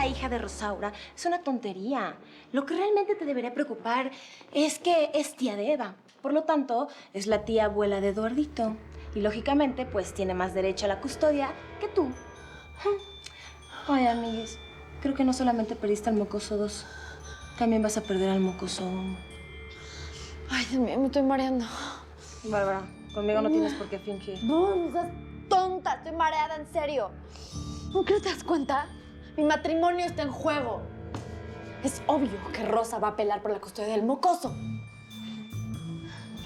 sea hija de Rosaura es una tontería. Lo que realmente te debería preocupar es que es tía de Eva. Por lo tanto, es la tía abuela de Eduardito. Y lógicamente, pues tiene más derecho a la custodia que tú. Ay, amiguis, creo que no solamente perdiste al mocoso 2, también vas a perder al mocoso 1. Ay, Dios mío, me estoy mareando. Bárbara, conmigo no tienes por qué fingir. No seas tonta, estoy mareada, en serio. ¿No te das cuenta? Mi matrimonio está en juego. Es obvio que Rosa va a apelar por la custodia del mocoso.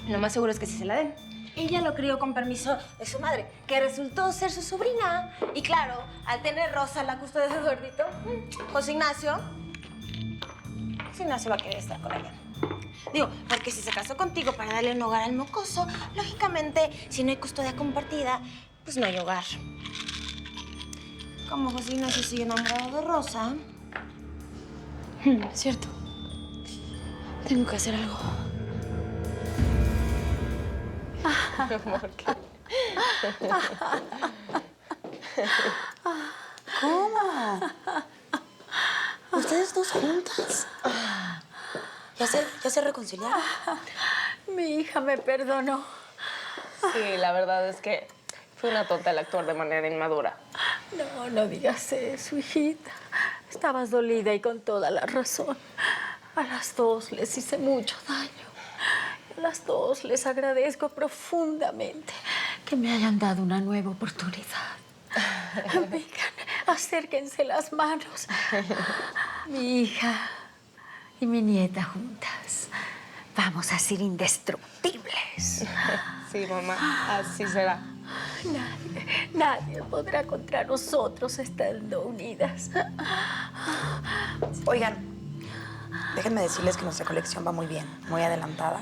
Lo más seguro es que sí se la den. Ella lo crió con permiso de su madre, que resultó ser su sobrina. Y claro, al tener Rosa la custodia de Eduardito, José Ignacio va a querer estar con ella. Digo, porque si se casó contigo para darle un hogar al mocoso, lógicamente, si no hay custodia compartida, pues no hay hogar. Como José Ignacio sigue enamorado de Rosa... Es cierto. Tengo que hacer algo. ¿Por qué? ¿Cómo? ¿Ustedes dos juntas? ¿Ya se reconciliaron? Mi hija me perdonó. Sí, la verdad es que fue una tonta el actuar de manera inmadura. No, no digas eso, hijita. Estabas dolida y con toda la razón. A las dos les hice mucho daño. A las dos les agradezco profundamente que me hayan dado una nueva oportunidad. Vengan, acérquense las manos. Mi hija y mi nieta juntas. Vamos a ser indestructibles. Sí, mamá, así será. Nadie podrá contra nosotros estando unidas. Oigan, déjenme decirles que nuestra colección va muy bien, muy adelantada.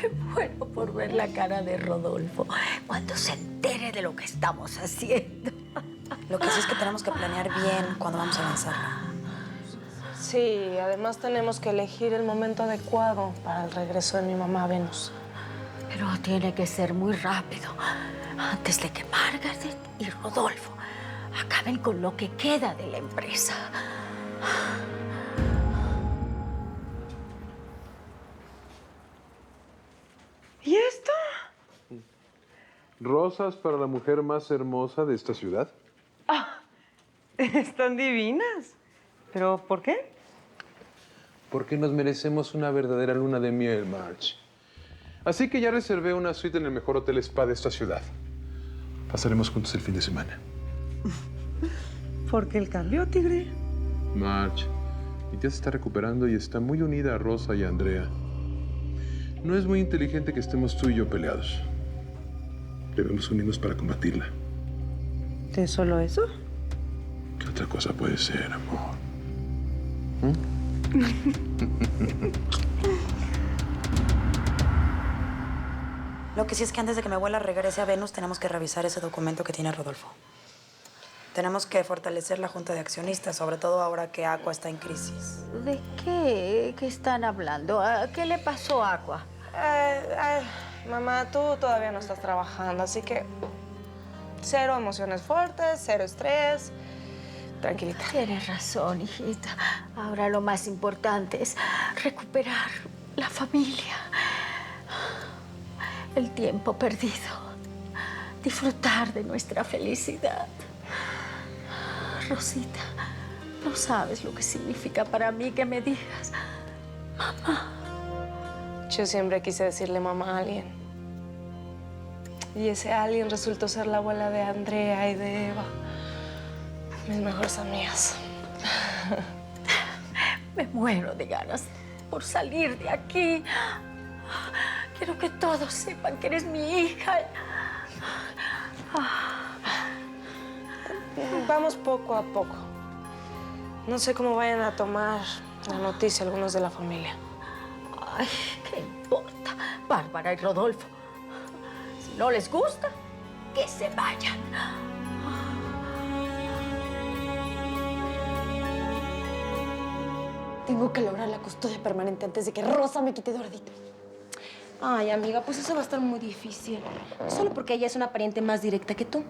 Me muero por ver la cara de Rodolfo cuando se entere de lo que estamos haciendo. Lo que sí es que tenemos que planear bien cuándo vamos a lanzarla. Sí, además tenemos que elegir el momento adecuado para el regreso de mi mamá a Venus. Pero tiene que ser muy rápido, antes de que Margaret y Rodolfo acaben con lo que queda de la empresa. ¿Y esto? Rosas para la mujer más hermosa de esta ciudad. Están divinas. ¿Pero por qué? Porque nos merecemos una verdadera luna de miel, Marge. Así que ya reservé una suite en el mejor hotel spa de esta ciudad. Pasaremos juntos el fin de semana. ¿Por qué el cambio, tigre? Marge, mi tía se está recuperando y está muy unida a Rosa y a Andrea. No es muy inteligente que estemos tú y yo peleados. Debemos unirnos para combatirla. ¿Es solo eso? ¿Qué otra cosa puede ser, amor? Lo que sí es que antes de que mi abuela regrese a Venus, tenemos que revisar ese documento que tiene Rodolfo. Tenemos que fortalecer la junta de accionistas, sobre todo ahora que Aqua está en crisis. ¿De qué están hablando? ¿Qué le pasó a Aqua? Mamá, tú todavía no estás trabajando, así que cero emociones fuertes, cero estrés. Tranquilita. Tienes razón, hijita. Ahora lo más importante es recuperar la familia. El tiempo perdido. Disfrutar de nuestra felicidad. Rosita, no sabes lo que significa para mí que me digas mamá. Yo siempre quise decirle mamá a alguien. Y ese alguien resultó ser la abuela de Andrea y de Eva. Mis mejores amigas. Me muero de ganas por salir de aquí. Quiero que todos sepan que eres mi hija. Vamos poco a poco. No sé cómo vayan a tomar la noticia algunos de la familia. Ay, ¿qué importa? Bárbara y Rodolfo. Si no les gusta, que se vayan. Tengo que lograr la custodia permanente antes de que Rosa me quite Eduardito. Ay, amiga, pues eso va a estar muy difícil. No solo porque ella es una pariente más directa que tú,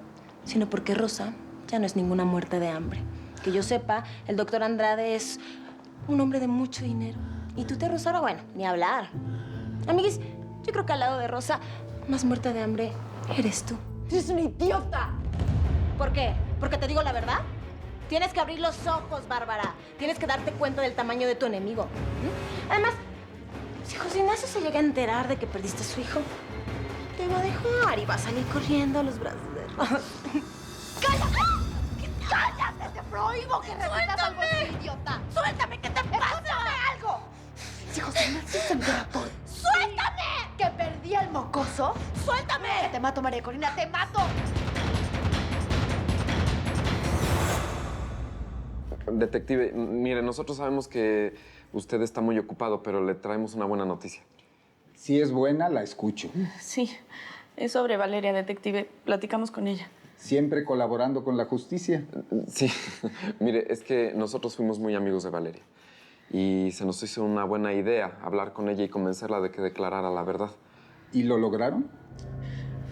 sino porque Rosa ya no es ninguna muerta de hambre. Que yo sepa, el doctor Andrade es un hombre de mucho dinero. Y tú, Rosaura, bueno, ni hablar. Amiguis, yo creo que al lado de Rosa, más muerta de hambre, eres tú. ¡Eres una idiota! ¿Por qué? ¿Porque te digo la verdad? Tienes que abrir los ojos, Bárbara. Tienes que darte cuenta del tamaño de tu enemigo. Además, si José Ignacio se llega a enterar de que perdiste a su hijo, te va a dejar y va a salir corriendo a los brazos de Rosa. ¡Cállate! ¡Cállate! ¡Te prohíbo que repitas algo así, idiota! ¡Suéltame! ¿Qué te pasa? ¡Suéltame algo! Si José Ignacio se entera por... ¡Suéltame! ¿Que perdí al mocoso? ¡Suéltame! ¡Te mato, María Corina! ¡Te mato! Detective, mire, nosotros sabemos que usted está muy ocupado, pero le traemos una buena noticia. Si es buena, la escucho. Sí, es sobre Valeria, detective. Platicamos con ella. Siempre colaborando con la justicia. Sí, mire, es que nosotros fuimos muy amigos de Valeria y se nos hizo una buena idea hablar con ella y convencerla de que declarara la verdad. ¿Y lo lograron?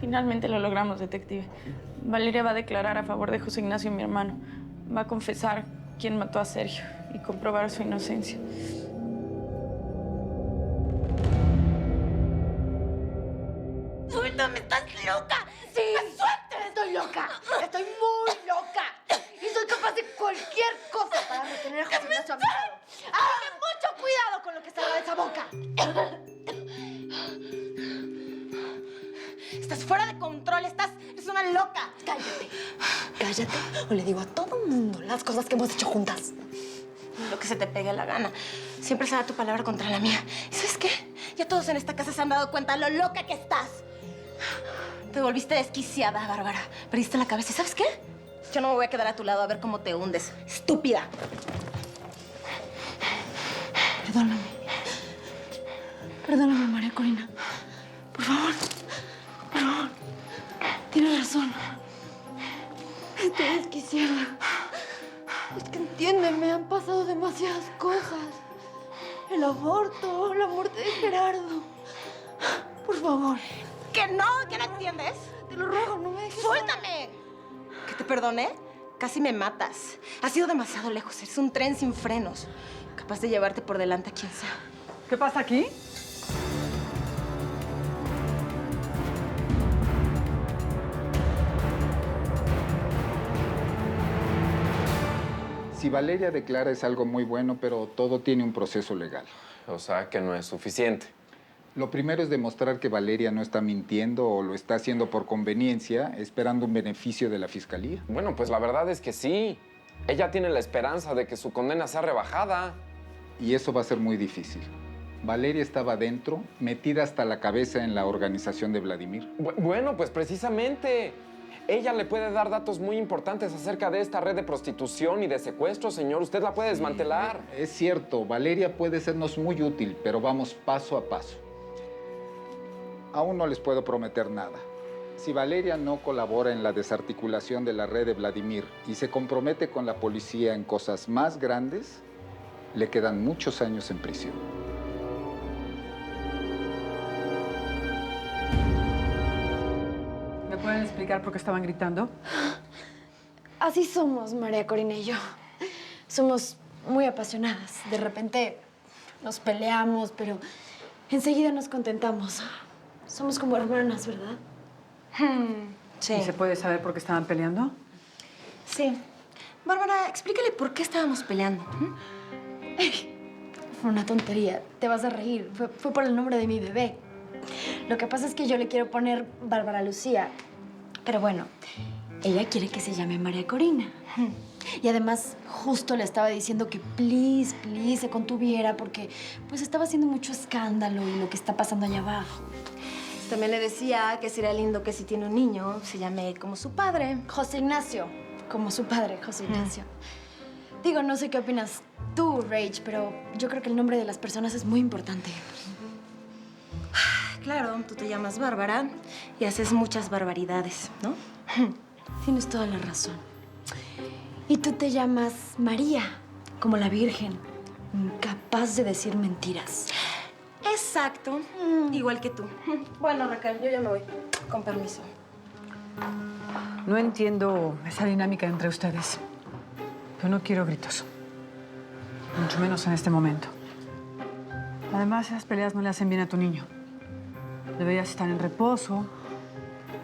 Finalmente lo logramos, detective. Valeria va a declarar a favor de José Ignacio, mi hermano. Va a confesar quién mató a Sergio y comprobar su inocencia. ¡Suéltame! ¡Estás loca! ¡Sí! ¡Suéltame! ¡Estoy loca! ¡Estoy muy loca! Y soy capaz de cualquier cosa para retener a José Ignacio a mi lado. ¡Ten mucho cuidado con lo que sale de esa boca! Estás fuera de control, eres una loca. ¡Cállate! ¡Cállate! O le digo a todo el mundo las cosas que hemos hecho juntas. Lo que se te pegue la gana. Siempre será tu palabra contra la mía. ¿Y sabes qué? Ya todos en esta casa se han dado cuenta de lo loca que estás. Te volviste desquiciada, Bárbara. Perdiste la cabeza. ¿Y sabes qué? Yo no me voy a quedar a tu lado a ver cómo te hundes. ¡Estúpida! Perdóname. Perdóname, María Corina. Por favor. Por favor. Tienes razón. Estoy desquiciada. Es que entiéndeme, han pasado demasiadas cosas. El aborto, la muerte de Gerardo. Por favor. ¿Que no? ¿Que no entiendes? Te lo ruego, no me dejes. ¡Suéltame! ¿Que te perdone? Casi me matas. Has ido demasiado lejos. Eres un tren sin frenos. Capaz de llevarte por delante a quien sea. ¿Qué pasa aquí? Si Valeria declara es algo muy bueno, pero todo tiene un proceso legal. O sea, que no es suficiente. Lo primero es demostrar que Valeria no está mintiendo o lo está haciendo por conveniencia, esperando un beneficio de la fiscalía. Bueno, pues la verdad es que sí. Ella tiene la esperanza de que su condena sea rebajada. Y eso va a ser muy difícil. Valeria estaba dentro, metida hasta la cabeza en la organización de Vladimir. Bueno, pues precisamente. Ella le puede dar datos muy importantes acerca de esta red de prostitución y de secuestro, señor. Usted la puede desmantelar. Es cierto, Valeria puede sernos muy útil, pero vamos paso a paso. Aún no les puedo prometer nada. Si Valeria no colabora en la desarticulación de la red de Vladimir y se compromete con la policía en cosas más grandes, le quedan muchos años en prisión. ¿Me pueden explicar por qué estaban gritando? Así somos, María Corina y yo. Somos muy apasionadas. De repente nos peleamos, pero enseguida nos contentamos. Somos como hermanas, ¿verdad? Sí. ¿Y se puede saber por qué estaban peleando? Sí. Bárbara, explícale por qué estábamos peleando. Fue una tontería. Te vas a reír. Fue por el nombre de mi bebé. Lo que pasa es que yo le quiero poner Bárbara Lucía. Pero bueno, ella quiere que se llame María Corina. Y además, justo le estaba diciendo que please se contuviera porque pues estaba haciendo mucho escándalo y lo que está pasando allá abajo. También le decía que sería lindo que si tiene un niño, se llame como su padre. José Ignacio, como su padre, José Ignacio. Digo, no sé qué opinas tú, Rach, pero yo creo que el nombre de las personas es muy importante. Claro, tú te llamas Bárbara y haces muchas barbaridades, ¿no? Tienes toda la razón. Y tú te llamas María, como la Virgen, incapaz de decir mentiras. Exacto, igual que tú. Bueno, Raquel, yo ya me voy. Con permiso. No entiendo esa dinámica entre ustedes. Pero no quiero gritos. Mucho menos en este momento. Además, esas peleas no le hacen bien a tu niño. Deberías estar en reposo.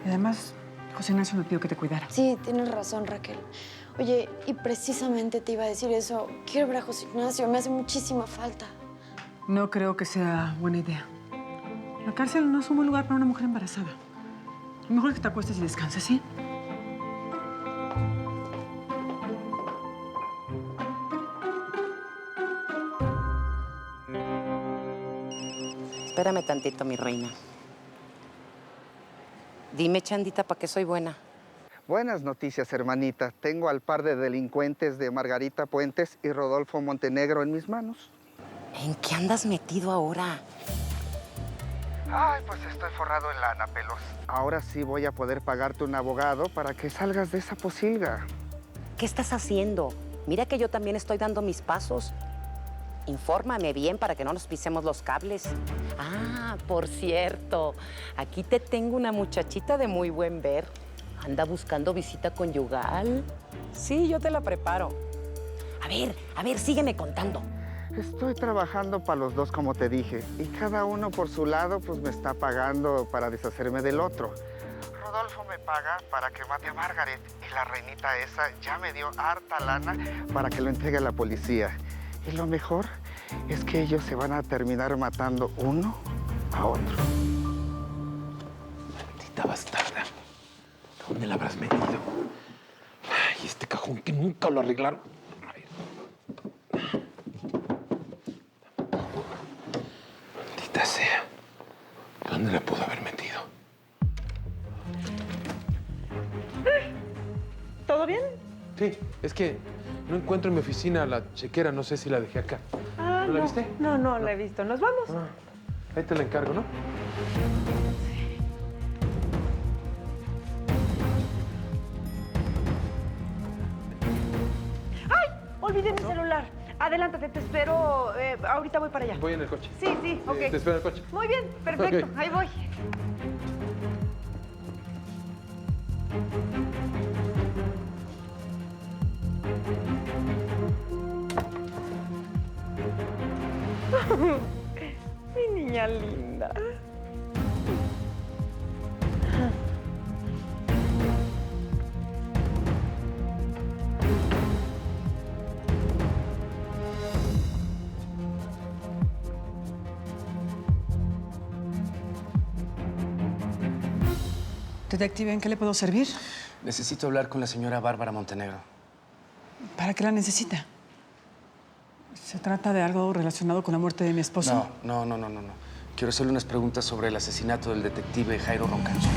Y además, José Ignacio me pidió que te cuidara. Sí, tienes razón, Raquel. Oye, y precisamente te iba a decir eso. Quiero ver a José Ignacio, me hace muchísima falta. No creo que sea buena idea. La cárcel no es un buen lugar para una mujer embarazada. Lo mejor es que te acuestes y descanses, ¿sí? Espérame tantito, mi reina. Dime, Chandita, ¿para qué soy buena? Buenas noticias, hermanita. Tengo al par de delincuentes de Margarita Puentes y Rodolfo Montenegro en mis manos. ¿En qué andas metido ahora? Ay, pues estoy forrado en lana, pelos. Ahora sí voy a poder pagarte un abogado para que salgas de esa posilga. ¿Qué estás haciendo? Mira que yo también estoy dando mis pasos. Infórmame bien para que no nos pisemos los cables. Ah, por cierto, aquí te tengo una muchachita de muy buen ver. Anda buscando visita conyugal. Sí, yo te la preparo. A ver, sígueme contando. Estoy trabajando para los dos, como te dije, y cada uno por su lado, pues me está pagando para deshacerme del otro. Rodolfo me paga para que mate a Margaret y la reinita esa ya me dio harta lana para que lo entregue a la policía. Y lo mejor es que ellos se van a terminar matando uno a otro. Maldita bastarda. ¿Dónde la habrás metido? Ay, este cajón que nunca lo arreglaron. Maldita sea. ¿Dónde la pudo haber metido? ¿Todo bien? Sí, es que no encuentro en mi oficina la chequera. No sé si la dejé acá. ¿No la viste? No la he visto. ¿Nos vamos? Ah, ahí te la encargo, ¿no? Olvidé mi celular. Adelántate, te espero. Ahorita voy para allá. Voy en el coche. Sí, ok. Te espero en el coche. Muy bien, perfecto. Ok. Ahí voy. Mi niña linda. Detective, ¿en qué le puedo servir? Necesito hablar con la señora Bárbara Montenegro. ¿Para qué la necesita? ¿Se trata de algo relacionado con la muerte de mi esposo? No. Quiero hacerle unas preguntas sobre el asesinato del detective Jairo Roncancio.